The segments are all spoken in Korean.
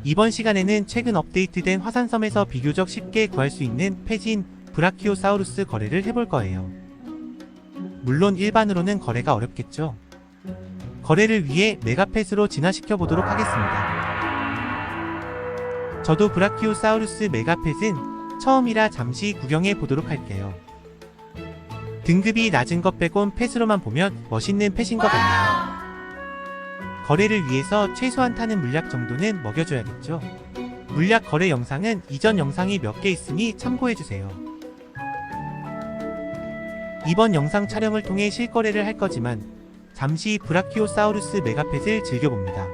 이번 시간에는 최근 업데이트된 화산섬에서 비교적 쉽게 구할 수 있는 펫인 브라키오사우루스 거래를 해볼 거예요. 물론 일반으로는 거래가 어렵겠죠. 거래를 위해 메가펫으로 진화시켜 보도록 하겠습니다. 저도 브라키오사우루스 메가펫은 처음이라 잠시 구경해 보도록 할게요. 등급이 낮은 것 빼곤 펫으로만 보면 멋있는 펫인 것 같네요. 거래를 위해서 최소한 타는 물약 정도는 먹여줘야겠죠. 물약 거래 영상은 이전 영상이 몇 개 있으니 참고해주세요. 이번 영상 촬영을 통해 실거래를 할 거지만 잠시 브라키오사우루스 메가펫을 즐겨봅니다.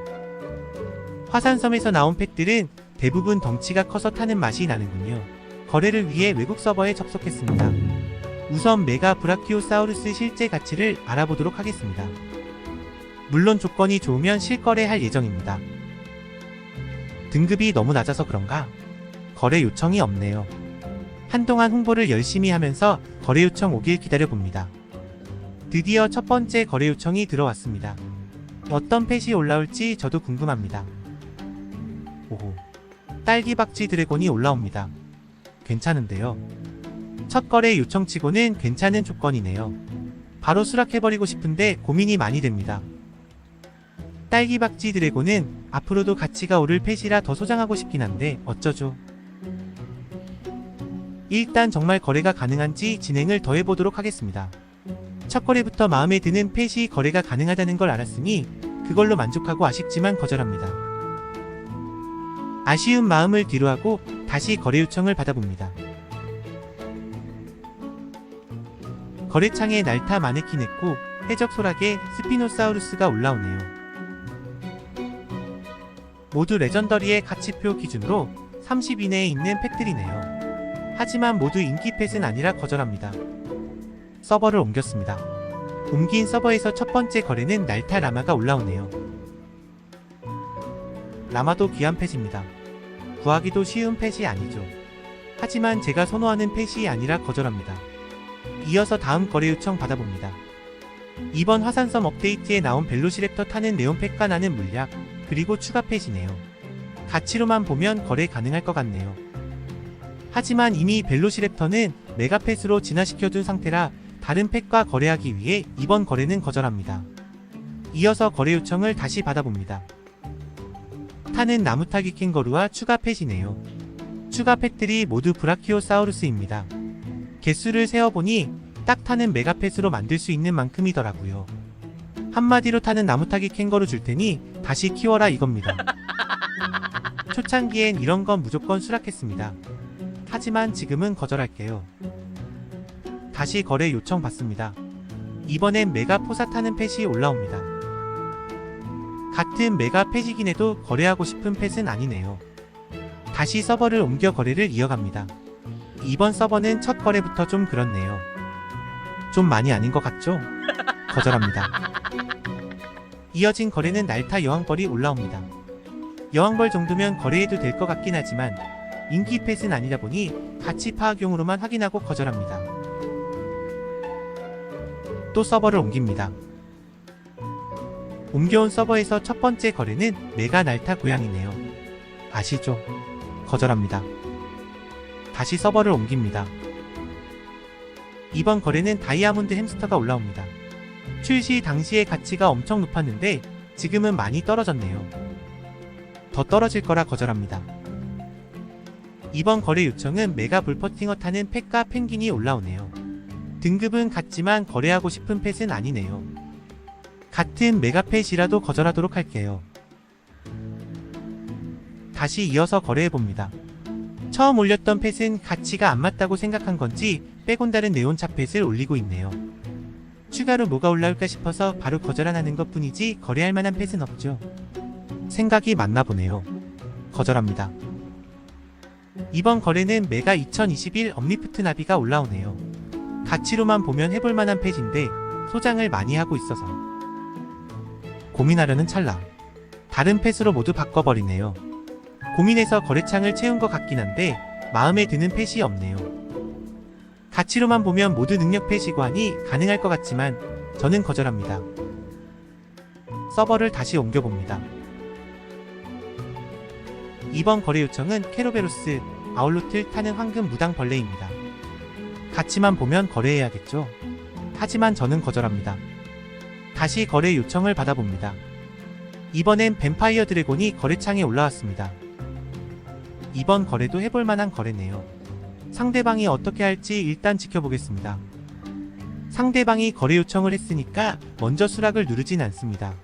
화산섬에서 나온 펫들은 대부분 덩치가 커서 타는 맛이 나는군요. 거래를 위해 외국 서버에 접속했습니다. 우선 메가 브라키오사우루스 실제 가치를 알아보도록 하겠습니다. 물론 조건이 좋으면 실거래할 예정입니다. 등급이 너무 낮아서 그런가? 거래 요청이 없네요. 한동안 홍보를 열심히 하면서 거래 요청 오길 기다려봅니다. 드디어 첫 번째 거래 요청이 들어왔습니다. 어떤 펫이 올라올지 저도 궁금합니다. 오호, 딸기박쥐 드래곤이 올라옵니다. 괜찮은데요. 첫 거래 요청치고는 괜찮은 조건이네요. 바로 수락해버리고 싶은데 고민이 많이 됩니다. 딸기박쥐 드래곤은 앞으로도 가치가 오를 펫이라 더 소장하고 싶긴 한데 어쩌죠. 일단 정말 거래가 가능한지 진행을 더 해보도록 하겠습니다. 첫 거래부터 마음에 드는 펫이 거래가 가능하다는 걸 알았으니 그걸로 만족하고 아쉽지만 거절합니다. 아쉬운 마음을 뒤로하고 다시 거래 요청을 받아봅니다. 거래창에 날타 마네키네코, 해적 소라게, 스피노사우루스가 올라오네요. 모두 레전더리의 가치표 기준으로 30 이내에 있는 펫들이네요. 하지만 모두 인기 펫은 아니라 거절합니다. 서버를 옮겼습니다. 옮긴 서버에서 첫 번째 거래는 날타 라마가 올라오네요. 라마도 귀한 펫입니다. 구하기도 쉬운 펫이 아니죠. 하지만 제가 선호하는 펫이 아니라 거절합니다. 이어서 다음 거래 요청 받아봅니다. 이번 화산섬 업데이트에 나온 벨로시랩터 타는 네온펫과 나는 물약, 그리고 추가 펫이네요. 가치로만 보면 거래 가능할 것 같네요. 하지만 이미 벨로시랩터는 메가펫으로 진화시켜둔 상태라 다른 펫과 거래하기 위해 이번 거래는 거절합니다. 이어서 거래 요청을 다시 받아봅니다. 타는 나무타기 캥거루와 추가 펫이네요. 추가 펫들이 모두 브라키오사우루스입니다. 개수를 세어보니 딱 타는 메가펫으로 만들 수 있는 만큼이더라고요. 한마디로 타는 나무타기 캥거루 줄 테니 다시 키워라 이겁니다. 초창기엔 이런 건 무조건 수락했습니다. 하지만 지금은 거절할게요. 다시 거래 요청 받습니다. 이번엔 메가 포사 타는 펫이 올라옵니다. 같은 메가 펫이긴 해도 거래하고 싶은 펫은 아니네요. 다시 서버를 옮겨 거래를 이어갑니다. 이번 서버는 첫 거래부터 좀 그렇네요. 좀 많이 아닌 것 같죠? 거절합니다. 이어진 거래는 날타 여왕벌이 올라옵니다. 여왕벌 정도면 거래해도 될 것 같긴 하지만 인기 펫은 아니다 보니 가치 파악용으로만 확인하고 거절합니다. 또 서버를 옮깁니다. 옮겨온 서버에서 첫 번째 거래는 메가 날타 고양이네요. 아시죠? 거절합니다. 다시 서버를 옮깁니다. 이번 거래는 다이아몬드 햄스터가 올라옵니다. 출시 당시의 가치가 엄청 높았는데 지금은 많이 떨어졌네요. 더 떨어질 거라 거절합니다. 이번 거래 요청은 메가 볼퍼팅어 타는 펫과 펭귄이 올라오네요. 등급은 같지만 거래하고 싶은 펫은 아니네요. 같은 메가펫이라도 거절하도록 할게요. 다시 이어서 거래해봅니다. 처음 올렸던 펫은 가치가 안 맞다고 생각한 건지 빼곤 다른 네온차 펫을 올리고 있네요. 추가로 뭐가 올라올까 싶어서 바로 거절 안 하는 것 뿐이지 거래할 만한 펫은 없죠. 생각이 맞나 보네요. 거절합니다. 이번 거래는 메가 2021 엄니프트 나비가 올라오네요. 가치로만 보면 해볼 만한 펫인데 소장을 많이 하고 있어서 고민하려는 찰나 다른 펫으로 모두 바꿔버리네요. 고민해서 거래창을 채운 것 같긴 한데 마음에 드는 펫이 없네요. 가치로만 보면 모두 능력 펫이고 하니 가능할 것 같지만 저는 거절합니다. 서버를 다시 옮겨봅니다. 이번 거래 요청은 케로베로스 아울루트를 타는 황금 무당벌레입니다. 가치만 보면 거래해야겠죠. 하지만 저는 거절합니다. 다시 거래 요청을 받아봅니다. 이번엔 뱀파이어 드래곤이 거래창에 올라왔습니다. 이번 거래도 해볼 만한 거래네요. 상대방이 어떻게 할지 일단 지켜보겠습니다. 상대방이 거래 요청을 했으니까 먼저 수락을 누르진 않습니다.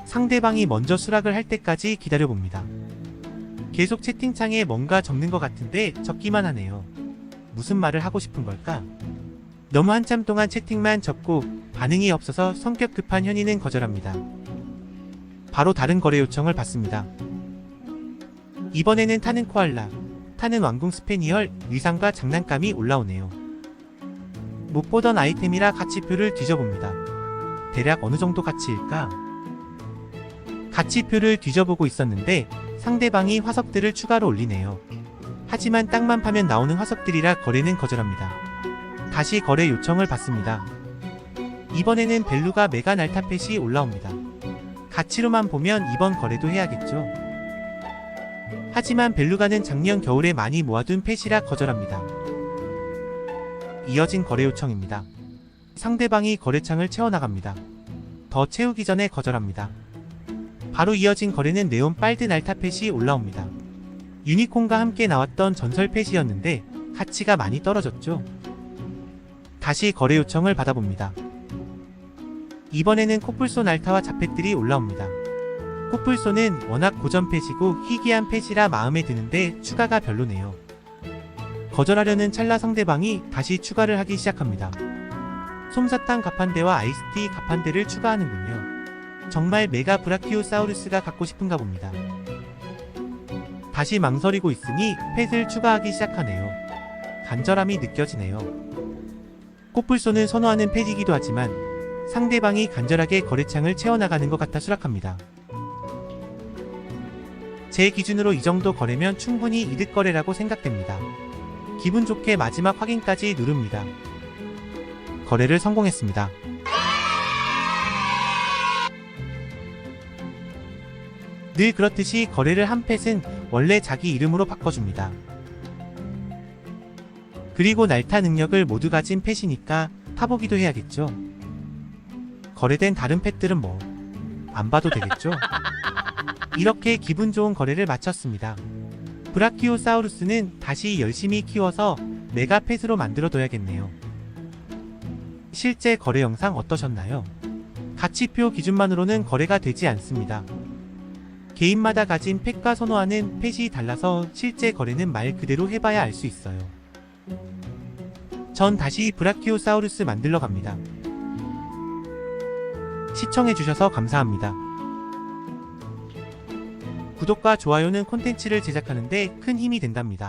상대방이 먼저 수락을 할 때까지 기다려봅니다. 계속 채팅창에 뭔가 적는 것 같은데 적기만 하네요. 무슨 말을 하고 싶은 걸까? 너무 한참 동안 채팅만 적고 반응이 없어서 성격 급한 현이는 거절합니다. 바로 다른 거래 요청을 받습니다. 이번에는 타는 코알라, 타는 왕궁 스페니얼 의상과 장난감이 올라오네요. 못 보던 아이템이라 가치표를 뒤져봅니다. 대략 어느 정도 가치일까? 가치표를 뒤져보고 있었는데 상대방이 화석들을 추가로 올리네요. 하지만 땅만 파면 나오는 화석들이라 거래는 거절합니다. 다시 거래 요청을 받습니다. 이번에는 벨루가 메가 날타펫이 올라옵니다. 가치로만 보면 이번 거래도 해야겠죠. 하지만 벨루가는 작년 겨울에 많이 모아둔 펫이라 거절합니다. 이어진 거래 요청입니다. 상대방이 거래창을 채워나갑니다. 더 채우기 전에 거절합니다. 바로 이어진 거래는 네온 빨드 날타펫이 올라옵니다. 유니콘과 함께 나왔던 전설 펫이었는데 가치가 많이 떨어졌죠. 다시 거래 요청을 받아봅니다. 이번에는 코뿔소 날타와 자펫들이 올라옵니다. 코뿔소는 워낙 고전 펫이고 희귀한 펫이라 마음에 드는데 추가가 별로네요. 거절하려는 찰나 상대방이 다시 추가를 하기 시작합니다. 솜사탕 가판대와 아이스티 가판대를 추가하는군요. 정말 메가 브라키오사우루스가 갖고 싶은가 봅니다. 다시 망설이고 있으니 펫을 추가하기 시작하네요. 간절함이 느껴지네요. 코뿔소는 선호하는 펫이기도 하지만 상대방이 간절하게 거래창을 채워나가는 것 같아 수락합니다. 제 기준으로 이 정도 거래면 충분히 이득 거래라고 생각됩니다. 기분 좋게 마지막 확인까지 누릅니다. 거래를 성공했습니다. 늘 그렇듯이 거래를 한 펫은 원래 자기 이름으로 바꿔줍니다. 그리고 날타 능력을 모두 가진 펫이니까 타보기도 해야겠죠. 거래된 다른 펫들은 뭐 안 봐도 되겠죠. 이렇게 기분 좋은 거래를 마쳤습니다. 브라키오사우루스는 다시 열심히 키워서 메가 펫으로 만들어둬야겠네요. 실제 거래 영상 어떠셨나요? 가치표 기준만으로는 거래가 되지 않습니다. 개인마다 가진 펫과 선호하는 펫이 달라서 실제 거래는 말 그대로 해봐야 알 수 있어요. 전 다시 브라키오사우루스 만들러 갑니다. 시청해주셔서 감사합니다. 구독과 좋아요는 콘텐츠를 제작하는데 큰 힘이 된답니다.